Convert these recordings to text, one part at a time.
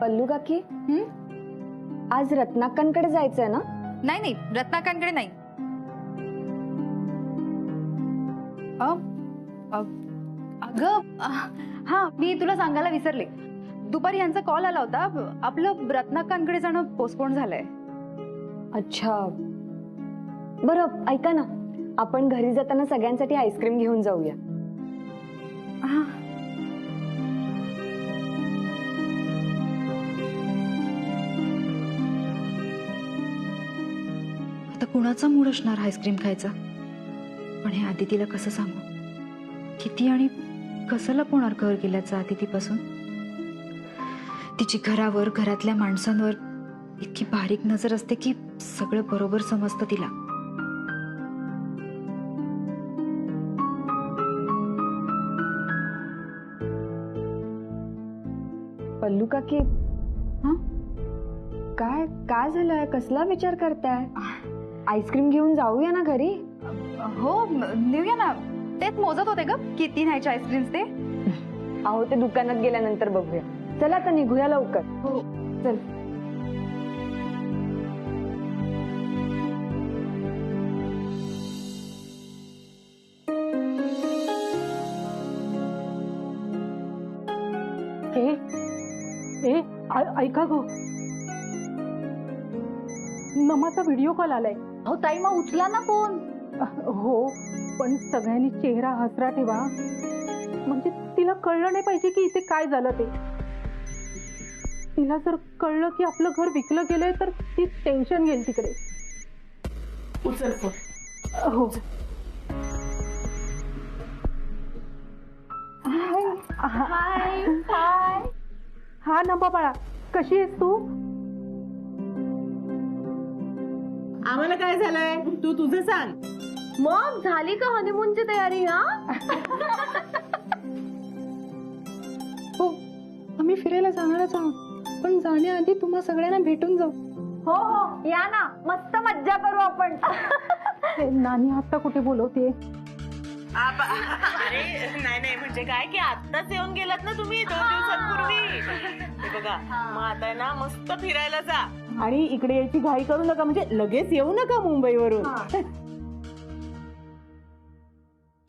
पल्लू काकी, आज रत्नाकांकडे जायचंय ना? नाही नाही, रत्नाकांकडे नाही. अगं हा, मी तुला सांगायला विसरले. दुपारी यांचा कॉल आला होता. आपलं रत्नाकांकडे जाणं पोस्टपोन झालंय. अच्छा, बरं ऐका ना, आपण घरी जाताना सगळ्यांसाठी आईस्क्रीम घेऊन जाऊया. आता कुणाचा मूड असणार आईस्क्रीम खायचा? पण हे आदितीला कसं सांगू? किती आणि कसं लपवणार घर गेल्याचं आदितीपासून? तिची घरावर, घरातल्या माणसांवर इतकी बारीक नजर असते की सगळं बरोबर समजतं तिला. पल्लू काकी, काय काय झालंय? कसला विचार करताय? आईस्क्रीम घेऊन जाऊया ना घरी. हो नेऊया ना. तेच मोजत होते ग किती न्यायचे आईस्क्रीम्स ते. अहो, ते दुकानात गेल्यानंतर बघूया. चला आता निघूया लवकर. हो चल. ऐका गो, नमाचा व्हिडिओ कॉल आलाय. हो ताई, मग उचला ना फोन. हो, पण सगळ्यांनी चेहरा हसरा ठेवा, म्हणजे तिला कळलं नाही पाहिजे की इथे काय झालं ते. तिला जर कळलं की आपलं घर विकलं गेलंय तर ती टेन्शन घेईल तिकडे. उचल फोन. हो. हाय हाय. हा नंबा बाळा, कशी आहेस तू? आम्हाला काय झालंय तू तुझं सांग. मग झाली का हनीमूनची तयारी? हा हो, आम्ही फिरायला जाणारच आहोत, पण जाण्याआधी तुम्हा सगळ्यांना भेटून जाऊ. हो हो, या ना, मस्त मज्जा करू आपण. नानी आता कुठे बोलवते? अरे नाही नाही, म्हणजे काय की आत्ताच येऊन गेलात ना तुम्ही 2 दिवसांपूर्वी. हे बघा, मग आता ना मस्त फिरायला जा. आणि इकडे यायची घाई करू नका, म्हणजे लगेच येऊ नका मुंबईवरून.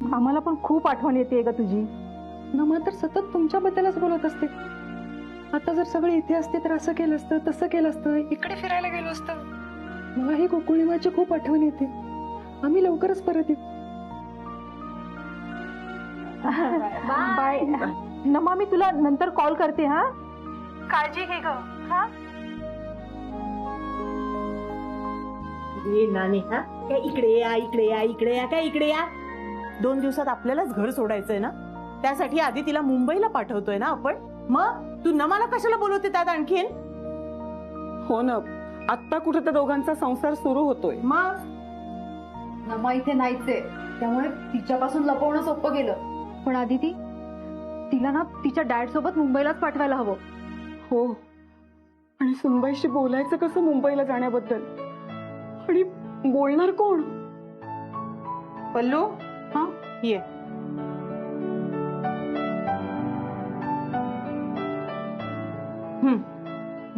आम्हाला पण खूप आठवण येते ग तुझी. नमा तर सतत तुमच्याबद्दलच बोलत असते. आता जर सगळे इथे असते तर असं केलं असतं, तसं केलं असतं, इकडे फिरायला गेलो असतं. मलाही गोकुळीमाची खूप आठवण येते. आम्ही लवकरच परत येऊ. बाय नमा, मी तुला नंतर कॉल करते. हा, काळजी घे ग. हा, ये नानी, हा काय इकडे या, इकडे या, इकडे या, काय इकडे या. 2 दिवसात आपल्यालाच घर सोडायचंय ना, त्यासाठी आधी तिला मुंबईला पाठवतोय ना आपण. मग तू नमाला कशाला बोलवते त्यात आणखीन? हो ना, आत्ता कुठे त्या दोघांचा संसार सुरू होतोय. मग नमा इथे नाहीच आहे, त्यामुळे तिच्यापासून लपवणं सोपं गेलं. पण आदिती, तिला ना तिच्या डॅड सोबत मुंबईलाच पाठवायला हवं. हो, आणि सुनबाईशी बोलायचं कसं मुंबईला जाण्याबद्दल? आणि बोलणार कोण? पल्लू, हा ये.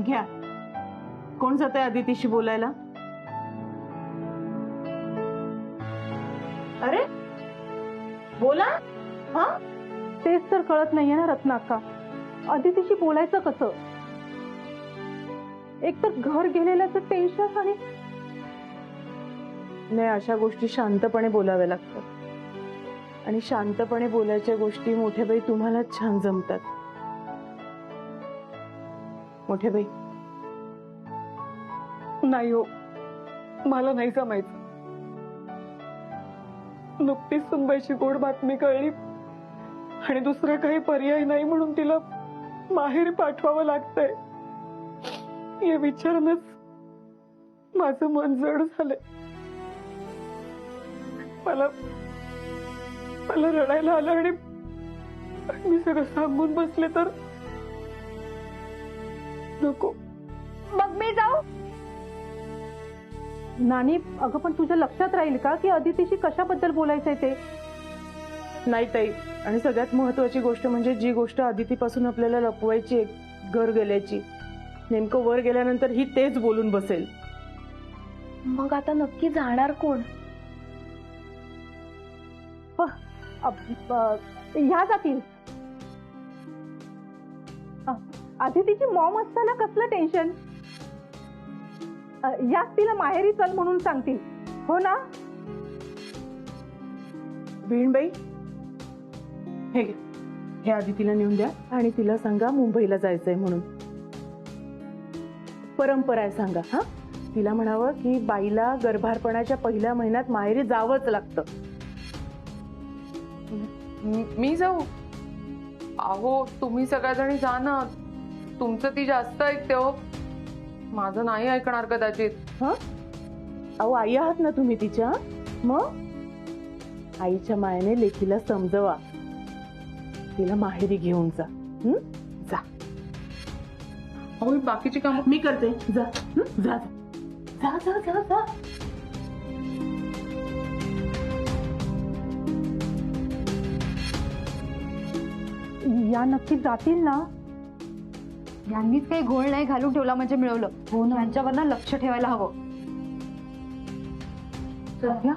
घ्या. कोण जात आहे आदितीशी बोलायला? अरे बोला. हा, तेच तर कळत नाहीये ना रत्नाक्का, अदितीशी बोलायचं कसं? एक तर घर गेलेल्याचं टेन्शन, आणि नाही, अशा गोष्टी शांतपणे बोलाव्या लागतात. आणि शांतपणे बोलायच्या गोष्टी मोठेबाई तुम्हाला छान जमतात. मोठेबाई, नाही हो, मला नाही जमायचं. नुकतीच सुनबाईची गोड बातमी कळली आणि दुसरा काही पर्याय नाही म्हणून तिला माहेरी पाठवावं लागतंय. हे विचारूनच माझं मन जड झालंय. मला रडायला आलं आणि मी सगळं सांगून बसले तर नको. मग मी जाऊ? नानी, अगं पण तुझ्या लक्षात राहील का की अदितीशी कशाबद्दल बोलायचंय ते? नाही ताई, आणि सगळ्यात महत्वाची गोष्ट म्हणजे जी गोष्ट आदितीपासून आपल्याला लपवायची आहे, घर गेल्याची, नेमकं वर गेल्यानंतर ही तेच बोलून बसेल. मग आता नक्की जाणार कोण? ह्या जातील. आधी तिची मॉम असताना कसलं टेन्शन. याच तिला माहेरी चल म्हणून सांगतील, हो ना? वीणबाई, हे घे. हे आधी तिला नेऊन द्या आणि तिला सांगा मुंबईला जायचंय म्हणून. परंपरा आहे सांगा. हा, तिला म्हणावं की बाईला गर्भारपणाच्या पहिल्या महिन्यात माहेरी जावंच लागतं. मी जाऊ? अहो तुम्ही सगळ्याजणी जा ना, तुमचं ती जास्त ऐकते हो, माझं नाही ऐकणार कदाचित. हा, अहो आई आहात ना तुम्ही तिच्या, मग आईच्या मायेने लेकीला समजवा, तिला माहेरी घेऊन जा. जा. अहो बाकीची कामं मी करते. जा. जा जा जा जा जा. या नक्की जातील ना? यांनीच काही घोळ नाही घालून ठेवला म्हणजे मिळवलं. हो ना, यांच्यावर ना लक्ष ठेवायला हवं. जाऊया?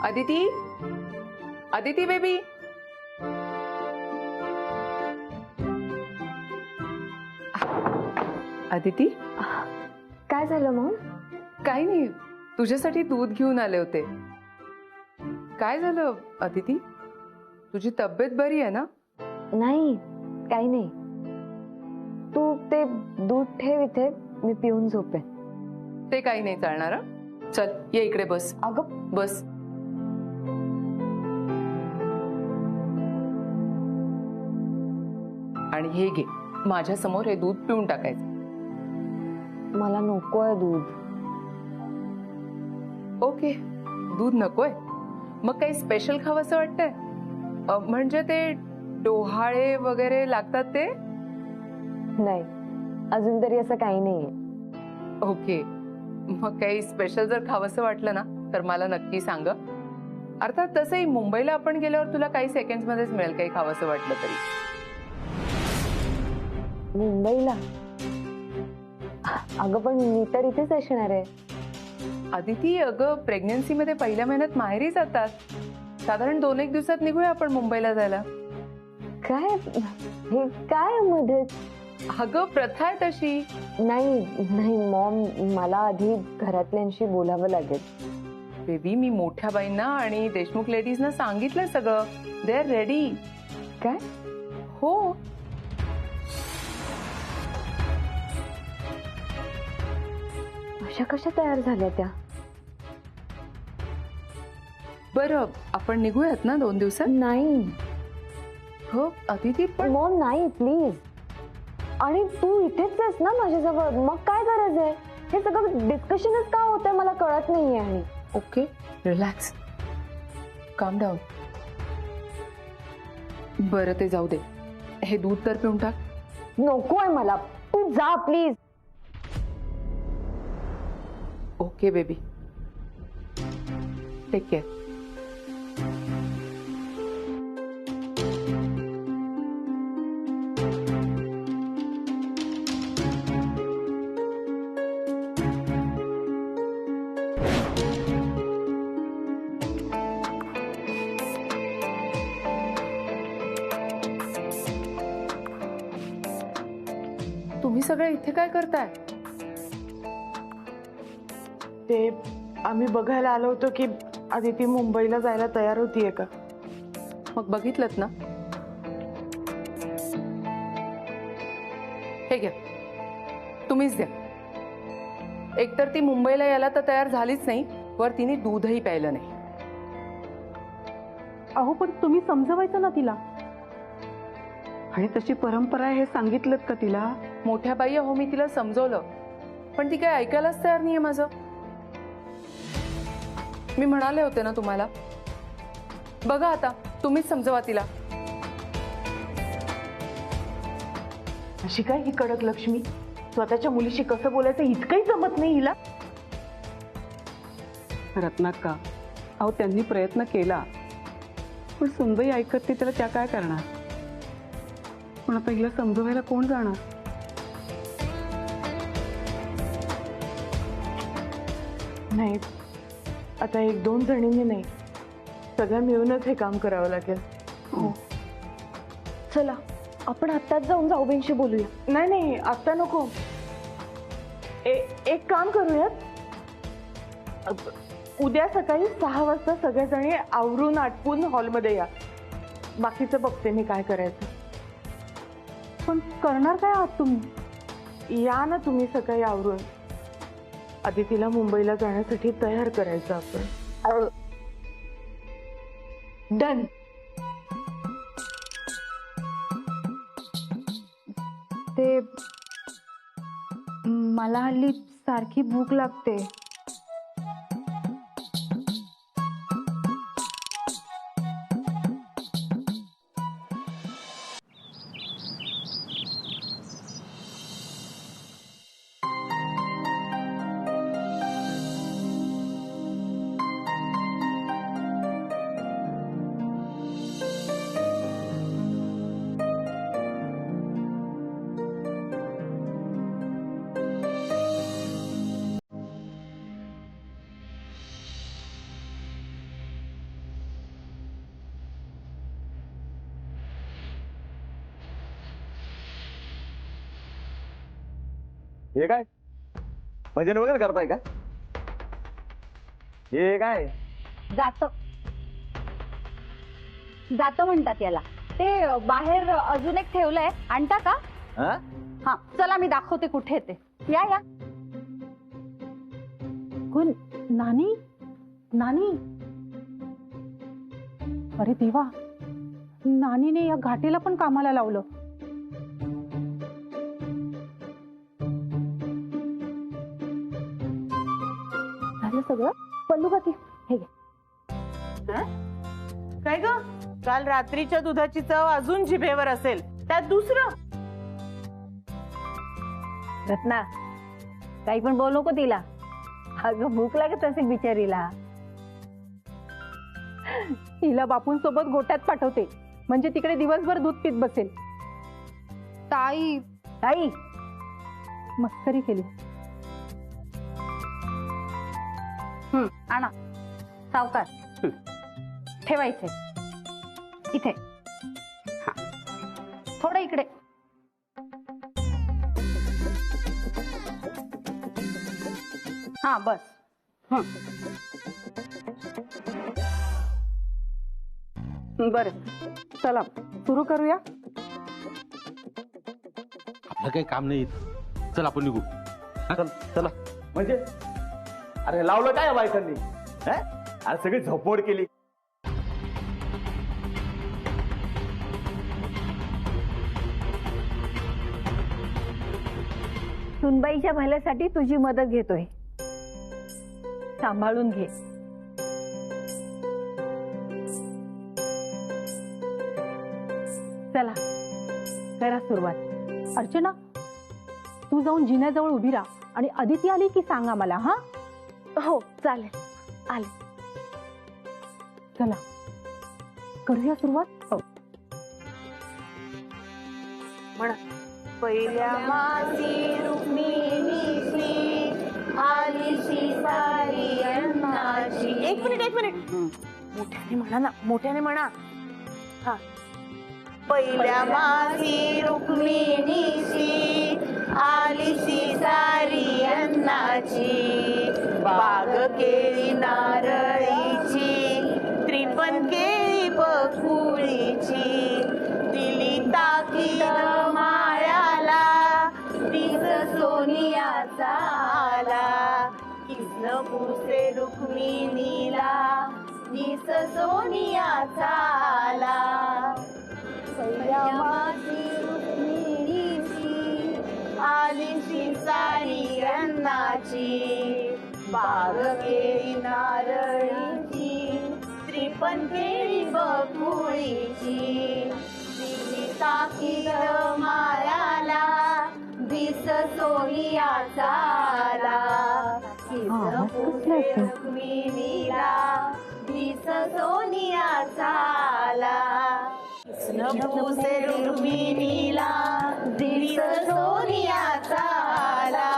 अदिती, अदिती बेबी. अदिती, काय झालं मग? काही नाही, तुझ्यासाठी दूध घेऊन आले होते. काय झालं अदिती, तुझी तब्येत बरी आहे ना? नाही, काही नाही. तू ते दूध ठेव इथे, मी पिऊन झोपे. ते काही नाही चालणार. हं? चल ये इकडे बस. अगं बस. आणि हे घे, माझ्या समोर हे दूध पिऊन टाकायचं. मला नकोय दूध. ओके, दूध नकोय. मग काही स्पेशल खावंसं वाटतंय? म्हणजे ते डोहाळे वगैरे लागतात ते? नाही, अजून तरी असं काही नाहीये. ओके, मग काही स्पेशल जर खावंसं वाटलं ना तर मला नक्की सांग. अर्थात तसंही मुंबईला आपण गेल्यावर तुला काही सेकंड्स मध्येच मिळेल काही खावंसं वाटलं तरी. मुंबईला? अगं पण मी तर इथेच असणार आहे. अदिती, अगं प्रेग्नन्सी मध्ये पहिल्या महिन्यात माहेरी जातात. साधारण 2-1 दिवसात निघूया आपण मुंबईला जायला. काय हे काय मध्ये? अगं प्रथा आहे तशी. नाही नाही मॉम, मला आधी घरातल्यांशी बोलावं लागेल. बेबी, मी मोठ्या बाईंना आणि देशमुख लेडीजना सांगितलंय सगळं. They are ready. काय? हो. अशा कशा तयार झाल्या त्या? बरं, आपण निघूयात ना 2 दिवसात? नाही हो अदिती, पण मॉम नाही प्लीज. आणि तू इथेच आहेस ना माझ्याजवळ, मग काय गरज आहे? हे सगळं डिस्कशनच का होतंय मला कळत नाहीये. आणि ओके, रिलॅक्स, काम डाऊन. बरं ते जाऊ दे, हे दूध तर पिऊन टाक. नको आहे मला, तू जा please. Okay baby, take care. तुम्ही सगळे इथे काय करताय? ते आम्ही बघायला आलो होतो की आदिती मुंबईला जायला तयार होतीये का. मग बघितलंत ना. हे घ्या, तुम्हीच द्या. एकतर ती मुंबईला यायला तर तयार झालीच नाही, वर तिने दूधही प्यायलं नाही. अहो पण तुम्ही समजवायचं ना तिला. आणि तशी परंपरा आहे हे सांगितलं का तिला? मोठ्या बाई अहो मी तिला समजवलं, पण ती काय ऐकायलाच तयार नाहीये माझं. मी म्हणाले होते ना तुम्हाला. बघा आता तुम्हीच समजवा तिला. अशी काय ही कडक लक्ष्मी, स्वतःच्या मुलीशी कसं बोलायचं इतकंही जमत नाही हिला. रत्नाक्का, अहो त्यांनी प्रयत्न केला, पण सुनबाई ऐकत नाही, त्याला त्या काय करणार? पण आता हिला समजवायला कोण जाणार? नाही, आता एक दोन जणींनी नाही, सगळ्या मिळूनच हे काम करावं लागेल. हो, चला आपण आत्ताच जाऊन जाऊबाईंशी बोलूया. नाही नाही, आता नको. एक काम करूयात, उद्या सकाळी 6 वाजता सगळ्याजणी आवरून आटपून हॉलमध्ये या. बाकीचं बघते मी काय करायचं. पण करणार काय आहात तुम्ही? या ना तुम्ही सकाळी आवरून. आधी तिला मुंबईला जाण्यासाठी तयार करायचं आपण. डन. ते मला हल्ली सारखी भूक लागते. हे काय भजन वगैरे करताय का? हे काय? जात म्हणतात याला. ते बाहेर अजून एक ठेवलंय, आणता का? हा? हा चला मी दाखवते कुठे ते. या या. कोण? नानी? नानी? अरे देवा, नानीने या घाटीला पण कामाला लावलं. झालं सगळं? पल्लू काकी हे घे. काय ग, काल रात्रीच्या दुधाची चव अजून जिभेवर असेल, त्यात दुसरं. रत्ना, काही पण बोलू नको तिला. अगं भूक लागत असेल बिचारीला. तिला बापूंसोबत गोट्यात पाठवते, म्हणजे तिकडे दिवसभर दूध पीत बसेल. ताई, ताई मस्करी केली. आणा सावकार. ठेवायचे इथे. हा थोडं इकडे. हा बस. बरं, चला सुरू करूया. आपलं काही काम नाही. चल आपण निघू. चल चला. म्हणजे अरे लावलं काय या बायकांनी? अरे सगळी झोपवड केली. सुनबाईच्या भल्यासाठी तुझी मदत घेतोय, सांभाळून घे. चला करा सुरुवात. अर्चना, तू जाऊन जिन्याजवळ उभी राहा आणि अदिती आली की सांगा मला. हा हो चालेल. आले. चला करूया सुरुवात. हो. म्हणा. पहिल्या मासी रुक्मिणीची आलीशी सारी अन्नाची. एक मिनिट. मोठ्याने म्हणा ना, मोठ्याने म्हणा. हा. पहिल्या मासी रुक्मिणीची आलीशी सारी अन्नाची. बाग केळी नारळीची, त्रिपण केळी बकुळीची. दिली ताकीद माळ्याला, तीच सोनियाचा आला. कृष्णपूर से रुक्मिणीला दिस सोनियाचा आला सैयामाची रुक्मिणीची आलीशी साडी अन्नाची बाग केळी नारळीची त्रिपण केळी बकुळीची तिची ताकीद मायाला दिस सोनियाचा आला रुक्मिणीला दिस सोनियाचा आला कृष्णपूसे रुक्मिणीला दिस सोनियाचा आला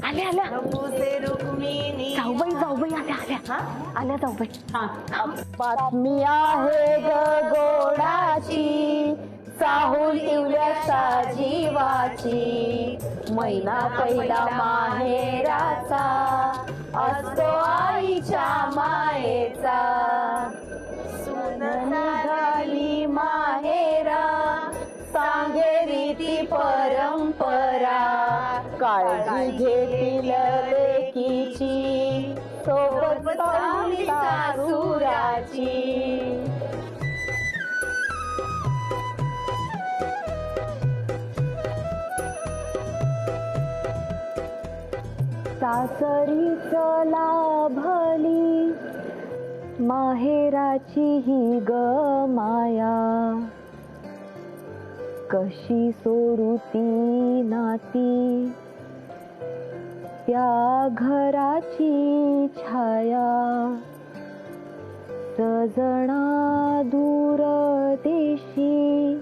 आल्या आल्या कृष्णपूसे रुक्मिणी जाऊबाई आल्या आल्या जाऊबाई. बातमी आहे ग गोडाची साहूल इवल्याचा जीवाची महिना पहिला माहेराचा असतो आईच्या मायेचा सून झाली माहेरा सांगे रीती परंपरा काळजी घेतील लेकीची सोबत चांगली सासुराची सासरीच लाभली माहेराची ही ग माया कशी सोडू ती नाती त्या घराची छाया सजना दूर देशी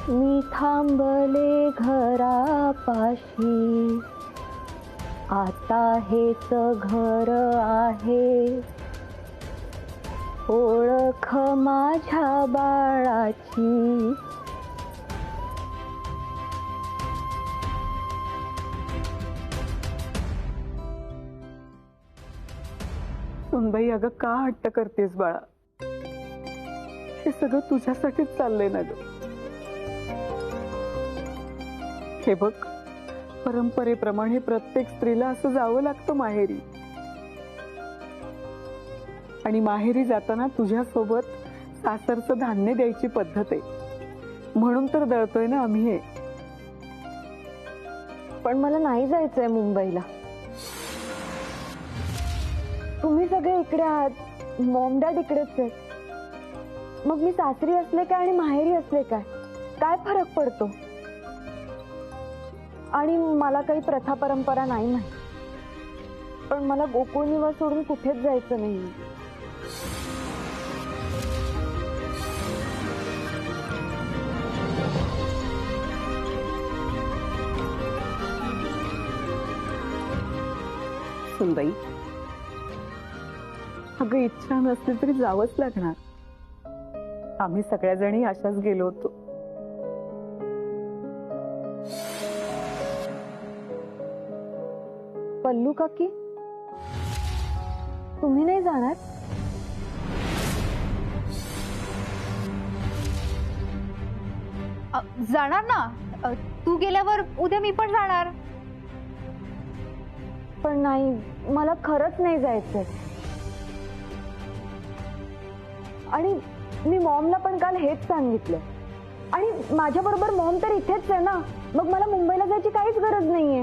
मी थांबले घरापाशी आता हेच घर आहे ओळख माझ्या बाळाची. सुनबाई अगं का हट्ट करतेस बाळा? हे सगळं तुझ्यासाठीच चाललंय ना ग. हे बघ, परंपरेप्रमाणे प्रत्येक स्त्रीला असं जावं लागतं माहेरी. आणि माहेरी जाताना तुझ्यासोबत सासरचं धान्य द्यायची पद्धत आहे म्हणून तर दळतोय ना आम्ही हे. पण मला नाही जायचंय मुंबईला. तुम्ही सगळे इकडे आहात, मॉम डॅड इकडेच आहेत. मग मी सासरी असले काय आणि माहेरी असले काय फरक पडतो? आणि मला काही प्रथा परंपरा नाही माहिती, पण मला गोकुळ निवास सोडून कुठेच जायचं नाही. सुनबाई, अगं इच्छा नसली तरी जावंच लागणार. आम्ही सगळ्याजणी अशाच गेलो होतो. पल्लू काकी, तुम्ही नाही जाणार? जाणार ना. तू गेल्यावर उद्या मी पण जाणार. पण नाही, मला खरंच नाही जायचंय. आणि मी मॉमला पण काल हेच सांगितलं. आणि माझ्या बरोबर मॉम तर इथेच आहे ना, मग मला मुंबईला जायची काहीच गरज नाहीये.